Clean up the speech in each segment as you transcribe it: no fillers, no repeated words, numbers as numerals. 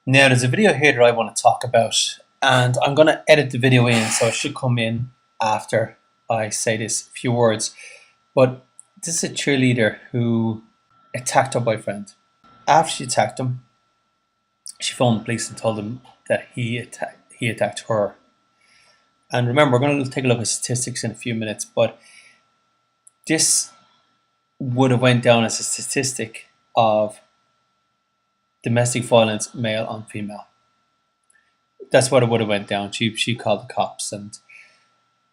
Now, there's a video here that I want to talk about, and I'm going to edit the video in, so it should come in after I say this few words. But this is a cheerleader who attacked her boyfriend. After she attacked him, she phoned the police and told them that he attacked her. And remember, we're going to take a look at statistics in a few minutes, but this would have went down as a statistic of domestic violence, male on female. That's what it would have went down. She called the cops, and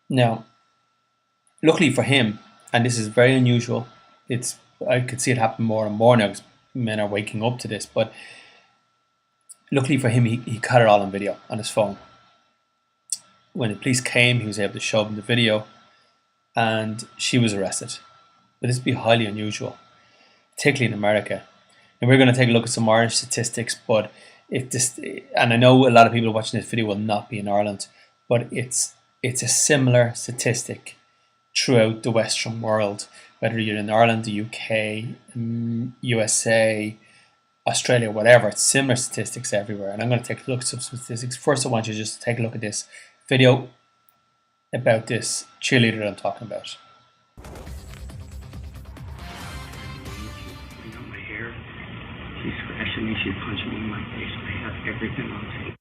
now, luckily for him, and this is very unusual. I could see it happen more and more now because men are waking up to this. But luckily for him, he caught it all on video on his phone. When the police came, he was able to show them the video, and she was arrested. But this would be highly unusual, particularly in America. And we're going to take a look at some Irish statistics, but if this, and I know a lot of people watching this video will not be in Ireland, but it's a similar statistic throughout the Western world, whether you're in Ireland, the UK, USA, Australia, whatever. It's similar statistics everywhere. And I'm going to take a look at some statistics. First, I want you to just take a look at this video about this cheerleader that I'm talking about. She's scratching me, she's punching me in my face. I have everything on tape.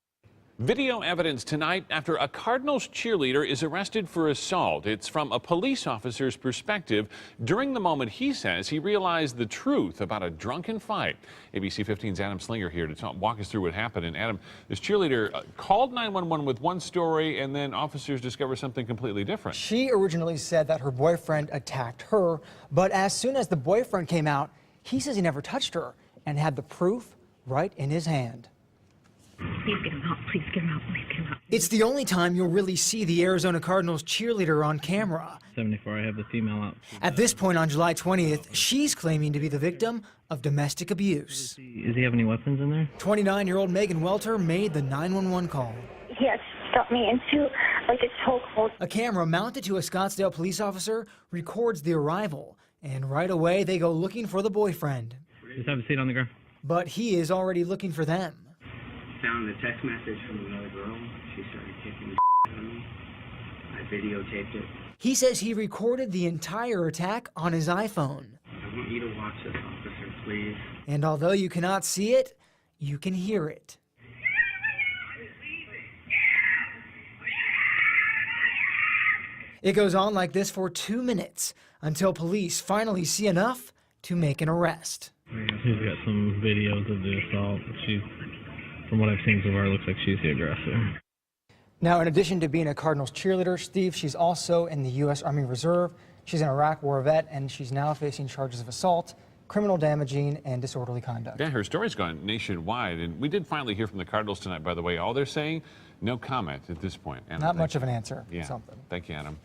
Video evidence tonight after a Cardinals cheerleader is arrested for assault. It's from a police officer's perspective during the moment he says he realized the truth about a drunken fight. ABC 15's Adam Slinger here to walk us through what happened. And Adam, this cheerleader called 911 with one story, and then officers discover something completely different. She originally said that her boyfriend attacked her, but as soon as the boyfriend came out, he says he never touched her and had the proof right in his hand. Please get him out. Please get him out. Please get him out. It's the only time you'll really see the Arizona Cardinals cheerleader on camera. 74, I have the female out. At this point on July 20th, she's claiming to be the victim of domestic abuse. Does he have any weapons in there? 29-year-old Megan Welter made the 911 call. He has stuck me into like a chokehold. A camera mounted to a Scottsdale police officer records the arrival, and right away they go looking for the boyfriend. Just have a seat on the ground. But he is already looking for them. Found the text message from another girl. She started kicking the out of me. I videotaped it. He says he recorded the entire attack on his iPhone. I want you to watch this, officer, please. And although you cannot see it, you can hear it. It goes on like this for 2 minutes until police finally see enough to make an arrest. She's got some videos of the assault. From what I've seen so far, it looks like she's the aggressor. Now, in addition to being a Cardinals cheerleader, Steve, she's also in the U.S. Army Reserve. She's an Iraq War vet, and she's now facing charges of assault, criminal damaging, and disorderly conduct. Yeah, her story's gone nationwide, and we did finally hear from the Cardinals tonight, by the way. All they're saying, no comment at this point. Adam, Not much of an answer. Yeah. Something. Thank you, Adam.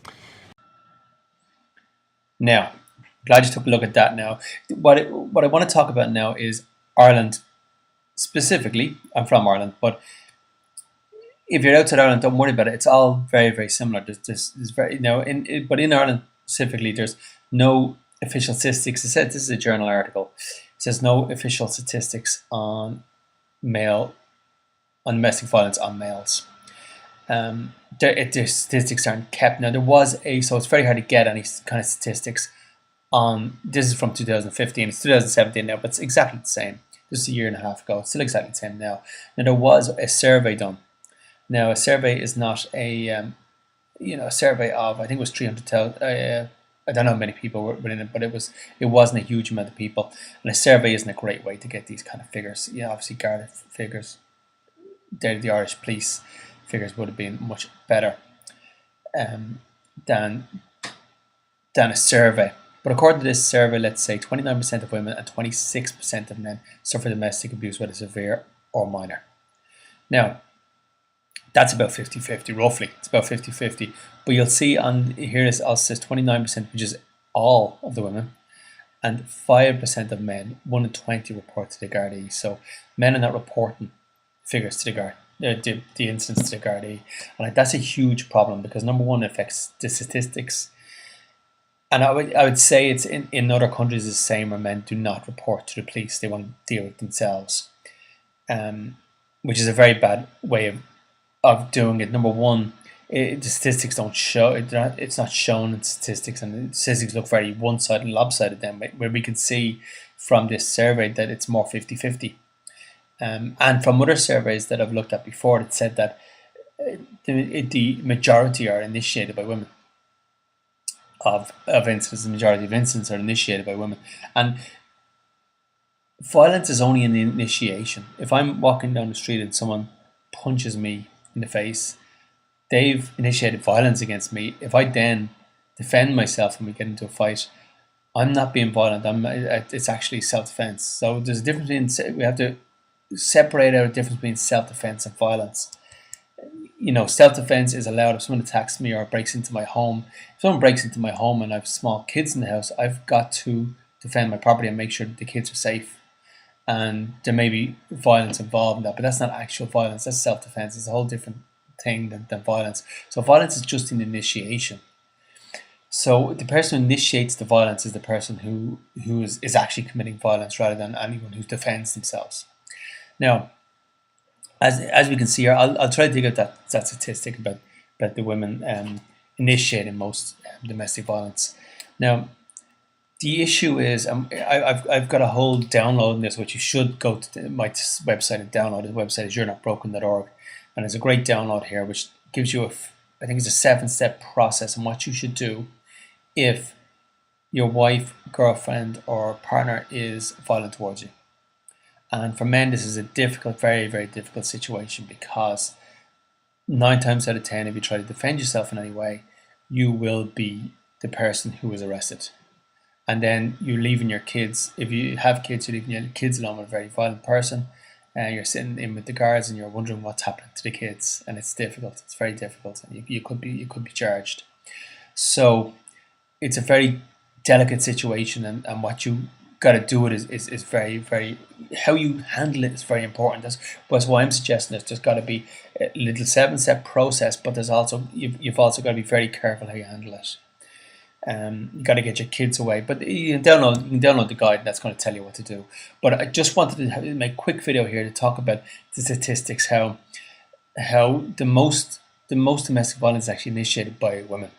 Now, glad you took a look at that now. What I want to talk about now is Ireland specifically. I'm from Ireland, but if you're outside Ireland, don't worry about it. It's all very, very similar. There's very, but in Ireland specifically, there's no official statistics. It said, this is a journal article. It says no official statistics on domestic violence on males. The statistics aren't kept. Now, so it's very hard to get any kind of statistics on, this is from 2015, it's 2017 now, but it's exactly the same. This is a year and a half ago, it's still exactly the same now. Now, there was a survey done. Now, a survey is not a survey of, I think it was 300,000, I don't know how many people were in it, but it wasn't a huge amount of people. And a survey isn't a great way to get these kind of figures. Obviously Garda figures, the Irish police figures would have been much better than a survey. But according to this survey, let's say 29% of women and 26% of men suffer domestic abuse, whether severe or minor. Now, that's about 50-50, roughly. It's about 50-50. But you'll see on here, it also says 29%, which is all of the women, and 5% of men, 1 in 20 report to the Gardaí. So men are not reporting figures to the Garda, the incidents to the Gardaí. And that's a huge problem because, number one, it affects the statistics. And I would say it's in other countries the same, where men do not report to the police. They want to deal with themselves. which is a very bad way of doing it. Number one, the statistics don't show it. It's not shown in statistics, and the statistics look very one-sided and lopsided. Then, where we can see from this survey that it's more 50-50, and from other surveys that I've looked at before, it said that the majority are initiated by women. Of incidents, the majority of incidents are initiated by women, and violence is only in the initiation. If I'm walking down the street and someone punches me in the face, they've initiated violence against me. If I then defend myself and we get into a fight, I'm not being violent. It's actually self-defense. So there's a difference between, we have to separate out a difference between self-defense and violence. You know, self-defense is allowed if someone attacks me or breaks into my home. If someone breaks into my home and I have small kids in the house, I've got to defend my property and make sure that the kids are safe. And there may be violence involved in that, but that's not actual violence. That's self-defense. It's a whole different thing than violence. So violence is just an initiation. So the person who initiates the violence is the person who is actually committing violence rather than anyone who defends themselves. Now, as we can see here, I'll try to dig out that statistic about the women initiating most domestic violence. Now, the issue is, I've got a whole download in this, which you should go to my website and download. The website is you'renotbroken.org, and there's a great download here which gives you I think it's a 7-step process on what you should do if your wife, girlfriend, or partner is violent towards you. And for men, this is a difficult, very, very difficult situation, because 9 times out of 10, if you try to defend yourself in any way, you will be the person who is arrested. And then you're leaving your kids. If you have kids, you're leaving your kids alone with a very violent person. And you're sitting in with the guards and you're wondering what's happening to the kids. And it's difficult. It's very difficult. And you could be charged. So it's a very delicate situation, and what you got to do it is very, very, how you handle it is very important. That's why I'm suggesting there's got to be a little 7-step process, but there's also you've also got to be very careful how you handle it. You got to get your kids away, but you can download the guide, and that's going to tell you what to do. But I just wanted to make a quick video here to talk about the statistics, how the most domestic violence is actually initiated by women.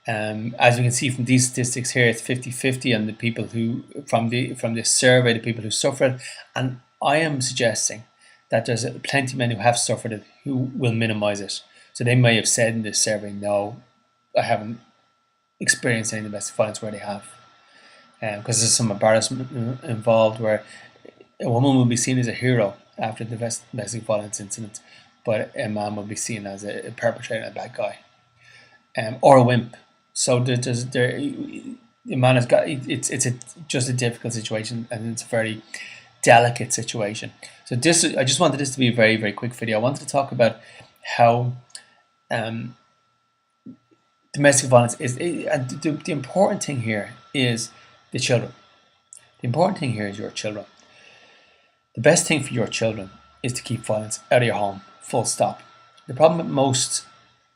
As you can see from these statistics here, it's 50-50 on the people who, from this survey, the people who suffered it. And I am suggesting that there's plenty of men who have suffered it who will minimize it. So they may have said in this survey, no, I haven't experienced any domestic violence, where they have. Because there's some embarrassment involved, where a woman will be seen as a hero after the domestic violence incident, but a man will be seen as a perpetrator and a bad guy. Or a wimp. So the man has got, it's just a difficult situation, and it's a very delicate situation. So I just wanted this to be a very, very quick video. I wanted to talk about how domestic violence is, and the important thing here is the children. The important thing here is your children. The best thing for your children is to keep violence out of your home, full stop. The problem with most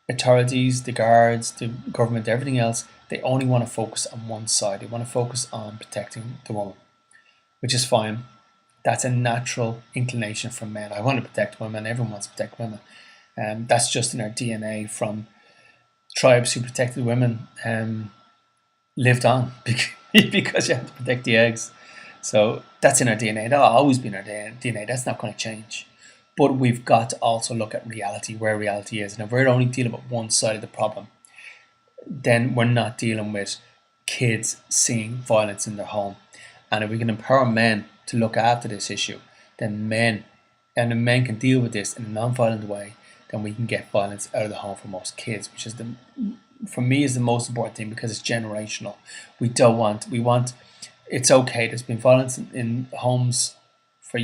authorities, the guards, the government, everything else, they only want to focus on one side. They want to focus on protecting the woman, which is fine. That's a natural inclination from men. I want to protect women. Everyone wants to protect women. That's just in our DNA from tribes who protected women lived on because you have to protect the eggs. So that's in our DNA. That'll always be in our DNA. That's not going to change. But we've got to also look at reality, where reality is. And if we're only dealing with one side of the problem, then we're not dealing with kids seeing violence in their home. And if we can empower men to look after this issue, then men can deal with this in a non-violent way, then we can get violence out of the home for most kids, which is for me is the most important thing, because it's generational. It's okay. There's been violence in homes for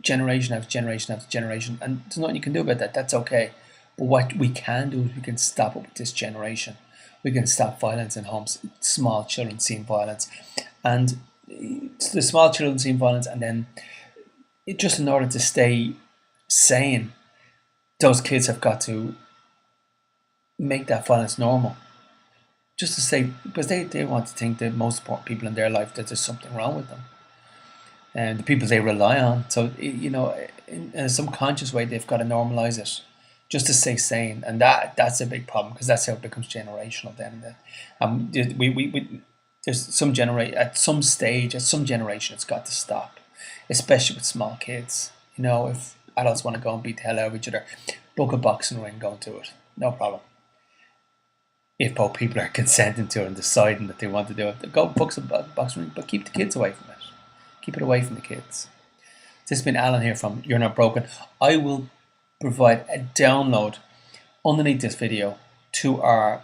generation after generation after generation, and there's nothing you can do about that. That's okay. But what we can do is we can stop it with this generation. We can stop violence in homes, small children seeing violence, and the small children seeing violence, and then just in order to stay sane, those kids have got to make that violence normal. Just to say, because they want to think the most important people in their life, that there's something wrong with them. and the people they rely on. So you know, in a subconscious way, they've got to normalize it just to stay sane, and that's a big problem, because that's how it becomes generational. Then, we there's some at some stage, at some generation, it's got to stop, especially with small kids. You know, if adults want to go and beat the hell out of each other, book a boxing ring, go and do it, no problem. If both people are consenting to it and deciding that they want to do it, go book a boxing ring, but keep the kids away from it. Keep it away from the kids. This has been Alan here from You're Not Broken. I will provide a download underneath this video to our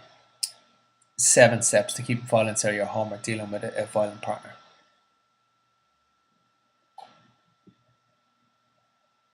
7 steps to keep violence out of your home or dealing with a violent partner.